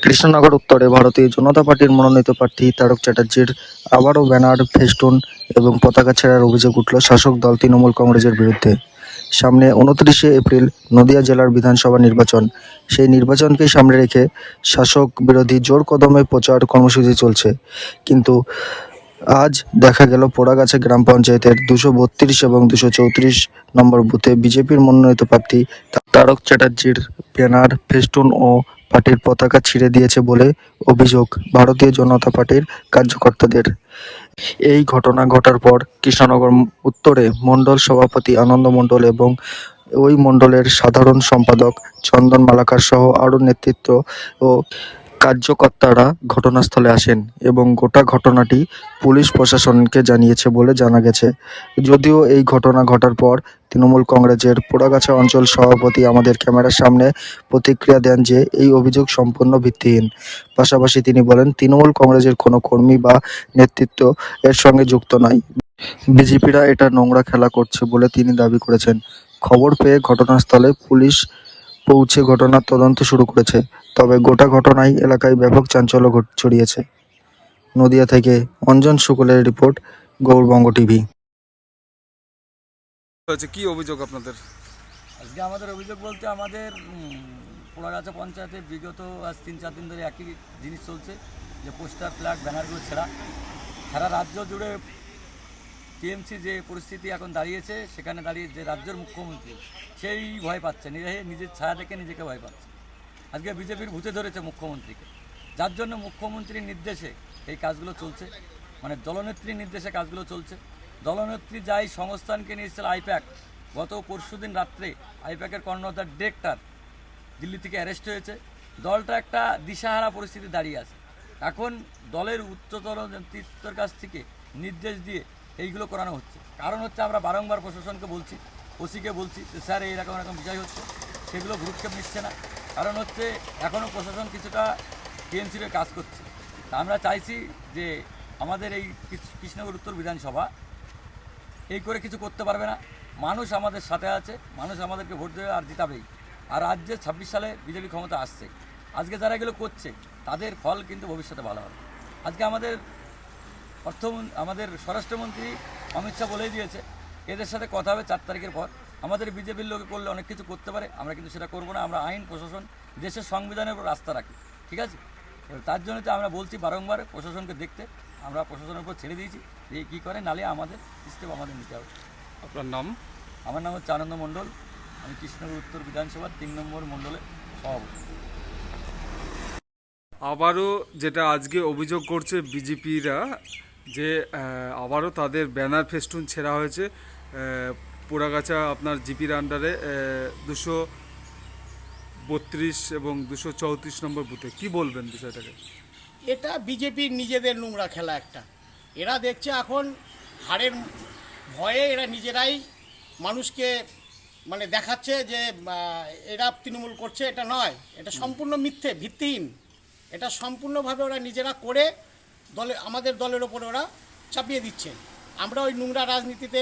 কৃষ্ণনগর উত্তরে ভারতীয় জনতা পার্টির মনোনীত প্রার্থী তারক চ্যাটার্জির আবারও ব্যানার, ফেস্টুন এবং পতাকা ছেঁড়ার অভিযোগ উঠল শাসক দল তৃণমূল কংগ্রেসের বিরুদ্ধে। সামনে 29শে এপ্রিল নদিয়া জেলার বিধানসভা নির্বাচন। সেই নির্বাচনকে সামনে রেখে শাসক বিরোধী জোর কদমে প্রচার কর্মসূচি চলছে। কিন্তু আজ দেখা গেল পোড়াগাছা গ্রাম পঞ্চায়েতের 232 এবং 234 নম্বর বুথে বিজেপির মনোনীত প্রার্থী তারক চ্যাটার্জির ব্যানার, ফেস্টুন ও পার্টির পতাকা ছিঁড়ে দিয়েছে বলে অভিযোগ ভারতীয় জনতা পার্টির কার্যকর্তাদের। এই ঘটনা ঘটার পর কৃষ্ণনগর উত্তরে মণ্ডল সভাপতি আনন্দ মণ্ডল এবং ওই মণ্ডলের সাধারণ সম্পাদক চন্দন মালাকার সহ আরও নেতৃত্ব ও কার্যকর্তারা ঘটনাস্থলে আসেন এবং গোটা ঘটনাটি পুলিশ প্রশাসনকে জানিয়েছে বলে জানা গেছে। যদিও এই ঘটনা ঘটার পর তৃণমূল কংগ্রেসের পোড়াগাছা অঞ্চল সভাপতি আমাদের ক্যামেরার সামনে প্রতিক্রিয়া দেন যে এই অভিযোগ সম্পূর্ণ ভিত্তিহীন। পাশাপাশি তিনি বলেন, তৃণমূল কংগ্রেসের কোনো কর্মী বা নেতৃত্ব এর সঙ্গে যুক্ত নয়। বিজেপিরা এটা নোংরা খেলা করছে বলে তিনি দাবি করেছেন। খবর পেয়ে ঘটনাস্থলে পুলিশ পৌঁছে ঘটনার তদন্ত শুরু করেছে। তবে গোটা ঘটনায় এলাকায় ব্যাপক চাঞ্চল্য ছড়িয়েছে। নদিয়া থেকে অঞ্জন শুক্লের রিপোর্ট, গৌরবঙ্গ টিভি। কি অভিযোগ আপনাদের? আজকে আমাদের অভিযোগ বলতে আমাদের পোড়াগাছা পঞ্চায়েতে বিগত আজ 3-4 দিন ধরে একই জিনিস চলছে, যে পোস্টার, ফ্ল্যাগ, ব্যানারগুলো ছেঁড়া। সারা রাজ্য জুড়ে টিএমসি যে পরিস্থিতি এখন দাঁড়িয়েছে, সেখানে দাঁড়িয়ে যে রাজ্যের মুখ্যমন্ত্রী সেই ভয় পাচ্ছে, নিজের ছায়া দেখে নিজেকে ভয় পাচ্ছে। আজকে বিজেপির ভূতে ধরেছে মুখ্যমন্ত্রীকে, যার জন্য মুখ্যমন্ত্রীর নির্দেশে এই কাজগুলো চলছে, মানে দলনেত্রীর নির্দেশে কাজগুলো চলছে। দলনেত্রী যাই সংস্থানকে নিয়ে এসেছিল আইপ্যাক, গত পরশুদিন রাত্রে আইপ্যাকের কর্ণধার ডিরেক্টর দিল্লি থেকে অ্যারেস্ট হয়েছে। দলটা একটা দিশাহারা পরিস্থিতি দাঁড়িয়ে আছে। এখন দলের উচ্চতর নেতৃত্বের কাছ থেকে নির্দেশ দিয়ে এইগুলো করানো হচ্ছে। কারণ হচ্ছে আমরা বারংবার প্রশাসনকে বলছি, ওসিকে বলছি যে স্যার এইরকম এরকম বিষয় হচ্ছে, সেগুলো ভ্রুক্ষেপ নিচ্ছে না। কারণ হচ্ছে এখনও প্রশাসন কিছুটা টিএমসির কাজ করছে। তা আমরা চাইছি যে আমাদের এই কৃষ্ণনগর উত্তর বিধানসভা এই করে কিছু করতে পারবে না। মানুষ আমাদের সাথে আছে, মানুষ আমাদেরকে ভোট দেবে আর জিতাবেই। আর রাজ্যে 26 সালে বিজেপি ক্ষমতা আসছে। আজকে যারা এগুলো করছে তাদের ফল কিন্তু ভবিষ্যতে ভালো হবে। আজকে আমাদের স্বরাষ্ট্রমন্ত্রী অমিত শাহ বলেই দিয়েছে, এদের সাথে কথা হবে 4 তারিখের পর। আমাদের বিজেপির লোকে করলে অনেক কিছু করতে পারে, আমরা কিন্তু সেটা করবো না। আমরা আইন, প্রশাসন, দেশের সংবিধানের উপর আস্থা রাখি, ঠিক আছে? তার জন্য তো আমরা বলছি বারংবার প্রশাসনকে দেখতে, আমরা প্রশাসনের উপর ছেড়ে দিয়েছি যে কী করে, নালে আমাদের স্টেপ আমাদের নিতে হবে। আপনার নাম? আমার নাম হচ্ছে আনন্দ মণ্ডল, আমি কৃষ্ণনগর উত্তর বিধানসভার 3 নম্বর মণ্ডলের সভাপতি। আবারও যেটা আজকে অভিযোগ করছে বিজেপিরা, যে আবারও তাদের ব্যানার, ফেস্টুন ছেঁড়া হয়েছে পোড়াগাছা আপনার জিপির আন্ডারে 232 এবং 234 নম্বর বুথে। কি বলবেন বিষয়টাকে? এটা বিজেপির নিজেদের নোংরা খেলা একটা। এরা দেখছে এখন হারের ভয়ে এরা নিজেরাই মানুষকে মানে দেখাচ্ছে যে এরা তৃণমূল করছে। এটা নয়, এটা সম্পূর্ণ মিথ্যে, ভিত্তিহীন। এটা সম্পূর্ণভাবে ওরা নিজেরা করে আমাদের দলের ওপরে ওরা চাপিয়ে দিচ্ছে। আমরা ওই নোংরা রাজনীতিতে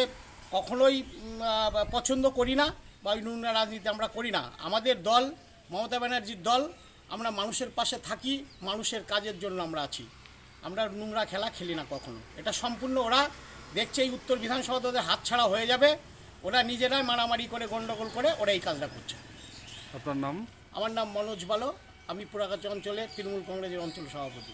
কখনোই পছন্দ করি না, বা ওই নোংরা রাজনীতি আমরা করি না। আমাদের দল মমতা ব্যানার্জির দল, আমরা মানুষের পাশে থাকি, মানুষের কাজের জন্য আমরা আছি। আমরা নোংরা খেলা খেলি না কখনো। এটা সম্পূর্ণ ওরা দেখছে এই উত্তর বিধানসভা তাদের হাতছাড়া হয়ে যাবে, ওরা নিজেরাই মারামারি করে গণ্ডগোল করে ওরা এই কাজটা করছে। আপনার নাম? আমার নাম মনোজ বালো, আমি পোড়াগাছা অঞ্চলে তৃণমূল কংগ্রেসের অঞ্চল সভাপতি।